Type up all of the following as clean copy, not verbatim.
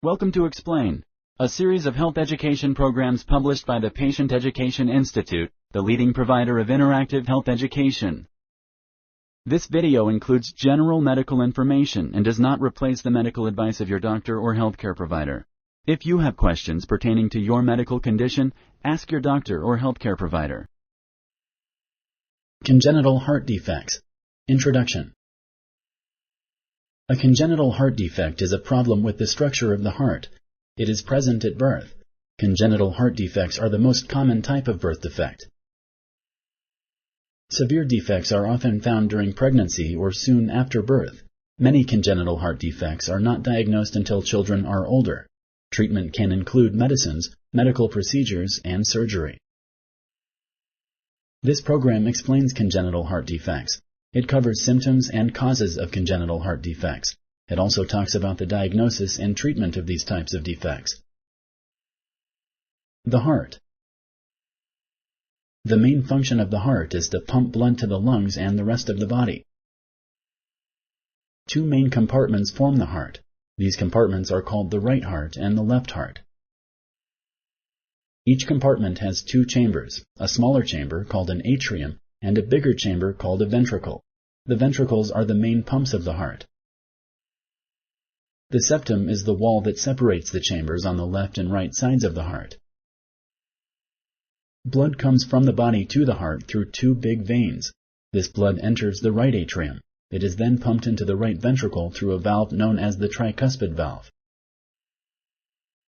Welcome to Explain, a series of health education programs published by the Patient Education Institute, the leading provider of interactive health education. This video includes general medical information and does not replace the medical advice of your doctor or healthcare provider. If you have questions pertaining to your medical condition, ask your doctor or healthcare provider. Congenital heart defects. Introduction. A congenital heart defect is a problem with the structure of the heart. It is present at birth. Congenital heart defects are the most common type of birth defect. Severe defects are often found during pregnancy or soon after birth. Many congenital heart defects are not diagnosed until children are older. Treatment can include medicines, medical procedures, and surgery. This program explains congenital heart defects. It covers symptoms and causes of congenital heart defects. It also talks about the diagnosis and treatment of these types of defects. The heart. The main function of the heart is to pump blood to the lungs and the rest of the body. Two main compartments form the heart. These compartments are called the right heart and the left heart. Each compartment has two chambers, a smaller chamber called an atrium and a bigger chamber called a ventricle. The ventricles are the main pumps of the heart. The septum is the wall that separates the chambers on the left and right sides of the heart. Blood comes from the body to the heart through two big veins. This blood enters the right atrium. It is then pumped into the right ventricle through a valve known as the tricuspid valve.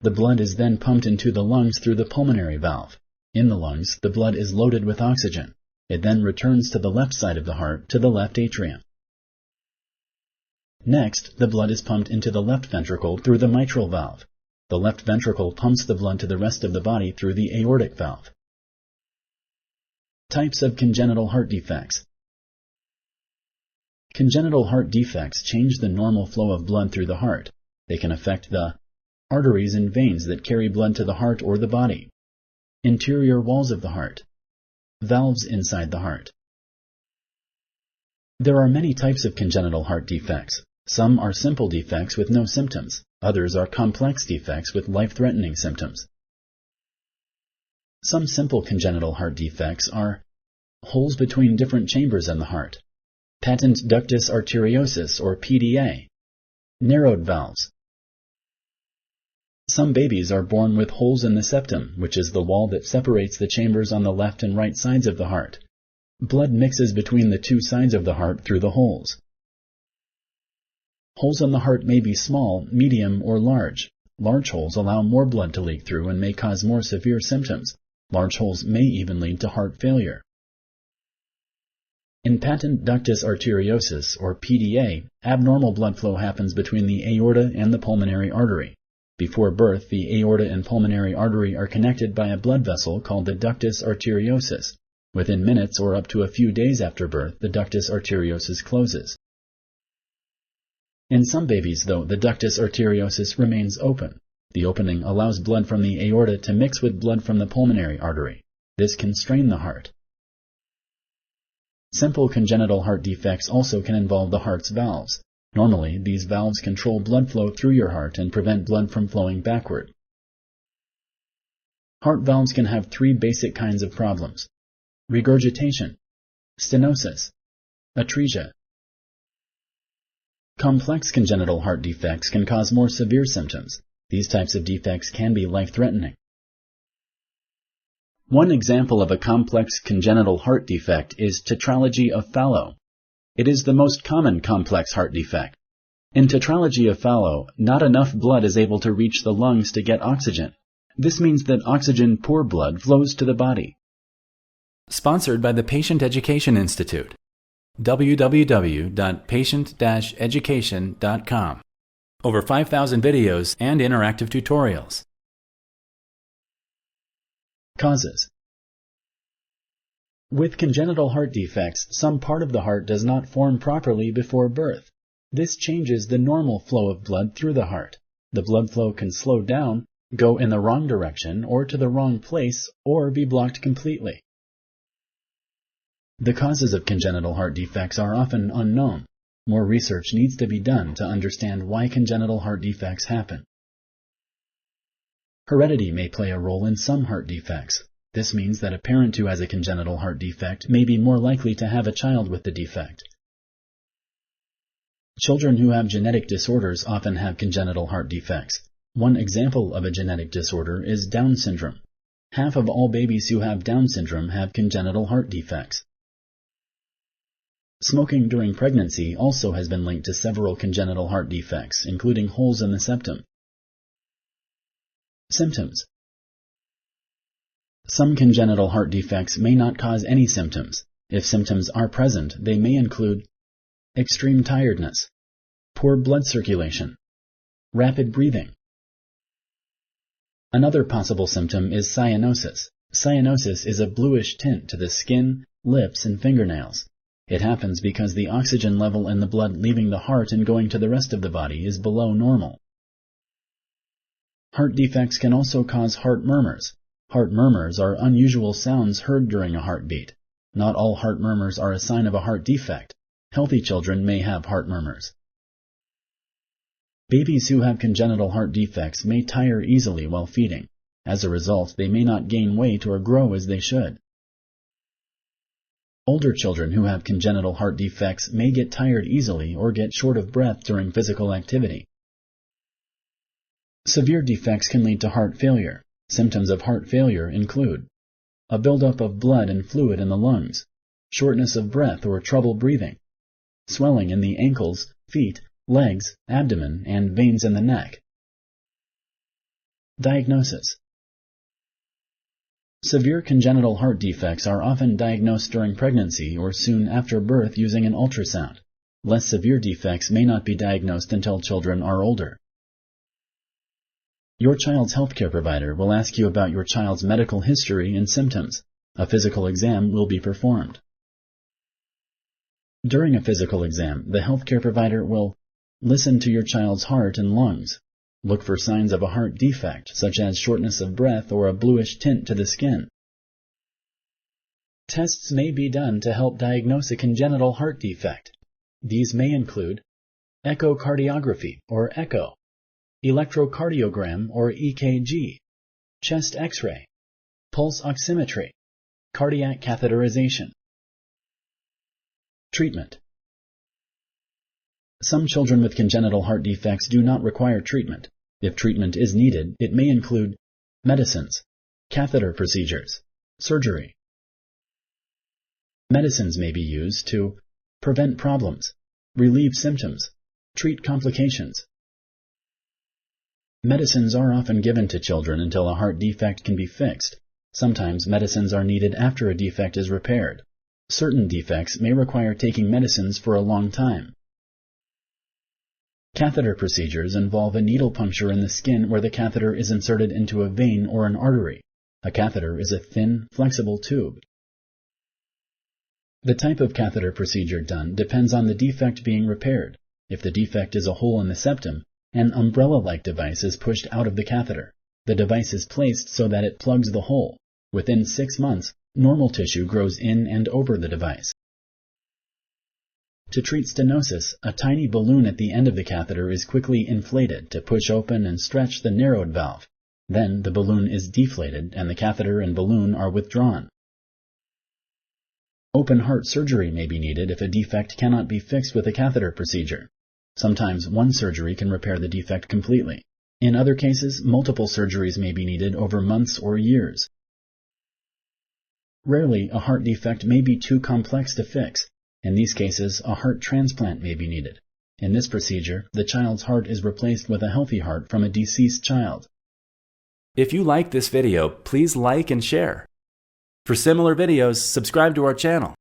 The blood is then pumped into the lungs through the pulmonary valve. In the lungs, the blood is loaded with oxygen. It then returns to the left side of the heart, to the left atrium. Next, the blood is pumped into the left ventricle through the mitral valve. The left ventricle pumps the blood to the rest of the body through the aortic valve. Types of congenital heart defects. Congenital heart defects change the normal flow of blood through the heart. They can affect the arteries and veins that carry blood to the heart or the body, interior walls of the heart, valves inside the heart. There are many types of congenital heart defects. Some are simple defects with no symptoms. Others are complex defects with life-threatening symptoms. Some simple congenital heart defects are holes between different chambers in the heart, patent ductus arteriosus or PDA, narrowed valves. Some babies are born with holes in the septum, which is the wall that separates the chambers on the left and right sides of the heart. Blood mixes between the two sides of the heart through the holes. Holes in the heart may be small, medium, or large. Large holes allow more blood to leak through and may cause more severe symptoms. Large holes may even lead to heart failure. In patent ductus arteriosus, or PDA, abnormal blood flow happens between the aorta and the pulmonary artery. Before birth, the aorta and pulmonary artery are connected by a blood vessel called the ductus arteriosus. Within minutes or up to a few days after birth, the ductus arteriosus closes. In some babies, though, the ductus arteriosus remains open. The opening allows blood from the aorta to mix with blood from the pulmonary artery. This can strain the heart. Simple congenital heart defects also can involve the heart's valves. Normally, these valves control blood flow through your heart and prevent blood from flowing backward. Heart valves can have three basic kinds of problems: regurgitation, stenosis, atresia. Complex congenital heart defects can cause more severe symptoms. These types of defects can be life-threatening. One example of a complex congenital heart defect is tetralogy of Fallot. It is the most common complex heart defect. In tetralogy of Fallot, not enough blood is able to reach the lungs to get oxygen. This means that oxygen-poor blood flows to the body. Sponsored by the Patient Education Institute. www.patient-education.com. Over 5,000 videos and interactive tutorials. Causes. With congenital heart defects, some part of the heart does not form properly before birth. This changes the normal flow of blood through the heart. The blood flow can slow down, go in the wrong direction or to the wrong place, or be blocked completely. The causes of congenital heart defects are often unknown. More research needs to be done to understand why congenital heart defects happen. Heredity may play a role in some heart defects. This means that a parent who has a congenital heart defect may be more likely to have a child with the defect. Children who have genetic disorders often have congenital heart defects. One example of a genetic disorder is Down syndrome. Half of all babies who have Down syndrome have congenital heart defects. Smoking during pregnancy also has been linked to several congenital heart defects, including holes in the septum. Symptoms. Some congenital heart defects may not cause any symptoms. If symptoms are present, they may include extreme tiredness, poor blood circulation, rapid breathing. Another possible symptom is cyanosis. Cyanosis is a bluish tint to the skin, lips, and fingernails. It happens because the oxygen level in the blood leaving the heart and going to the rest of the body is below normal. Heart defects can also cause heart murmurs. Heart murmurs are unusual sounds heard during a heartbeat. Not all heart murmurs are a sign of a heart defect. Healthy children may have heart murmurs. Babies who have congenital heart defects may tire easily while feeding. As a result, they may not gain weight or grow as they should. Older children who have congenital heart defects may get tired easily or get short of breath during physical activity. Severe defects can lead to heart failure. Symptoms of heart failure include a buildup of blood and fluid in the lungs, shortness of breath or trouble breathing, swelling in the ankles, feet, legs, abdomen, and veins in the neck. Diagnosis. Severe congenital heart defects are often diagnosed during pregnancy or soon after birth using an ultrasound. Less severe defects may not be diagnosed until children are older. Your child's healthcare provider will ask you about your child's medical history and symptoms. A physical exam will be performed. During a physical exam, the healthcare provider will listen to your child's heart and lungs. Look for signs of a heart defect, such as shortness of breath or a bluish tint to the skin. Tests may be done to help diagnose a congenital heart defect. These may include echocardiography or echo, electrocardiogram or EKG, chest X-ray, pulse oximetry, cardiac catheterization. Treatment. Some children with congenital heart defects do not require treatment. If treatment is needed, it may include medicines, catheter procedures, surgery. Medicines may be used to prevent problems, relieve symptoms, treat complications. Medicines are often given to children until a heart defect can be fixed. Sometimes medicines are needed after a defect is repaired. Certain defects may require taking medicines for a long time. Catheter procedures involve a needle puncture in the skin where the catheter is inserted into a vein or an artery. A catheter is a thin, flexible tube. The type of catheter procedure done depends on the defect being repaired. If the defect is a hole in the septum, an umbrella-like device is pushed out of the catheter. The device is placed so that it plugs the hole. Within 6 months, normal tissue grows in and over the device. To treat stenosis, a tiny balloon at the end of the catheter is quickly inflated to push open and stretch the narrowed valve. Then the balloon is deflated and the catheter and balloon are withdrawn. Open heart surgery may be needed if a defect cannot be fixed with a catheter procedure. Sometimes one surgery can repair the defect completely. In other cases, multiple surgeries may be needed over months or years. Rarely, a heart defect may be too complex to fix. In these cases, a heart transplant may be needed. In this procedure, the child's heart is replaced with a healthy heart from a deceased child. If you like this video, please like and share. For similar videos, subscribe to our channel.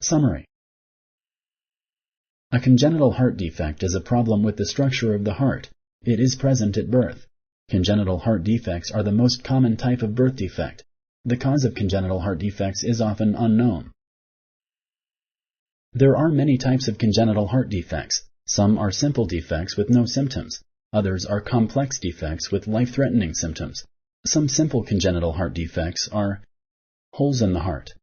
Summary. A congenital heart defect is a problem with the structure of the heart. It is present at birth. Congenital heart defects are the most common type of birth defect. The cause of congenital heart defects is often unknown. There are many types of congenital heart defects. Some are simple defects with no symptoms. Others are complex defects with life-threatening symptoms. Some simple congenital heart defects are holes in the heart,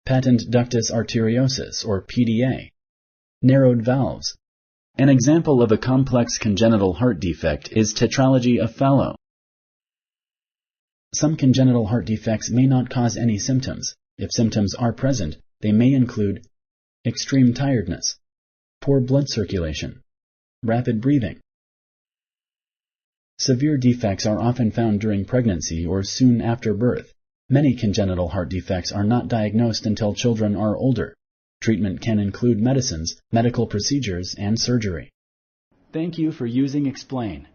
patent ductus arteriosus or PDA, narrowed valves. An example of a complex congenital heart defect is tetralogy of Fallot. Some congenital heart defects may not cause any symptoms. If symptoms are present, they may include extreme tiredness, poor blood circulation, rapid breathing. Severe defects are often found during pregnancy or soon after birth. Many congenital heart defects are not diagnosed until children are older. Treatment can include medicines, medical procedures, and surgery. Thank you for using Explain.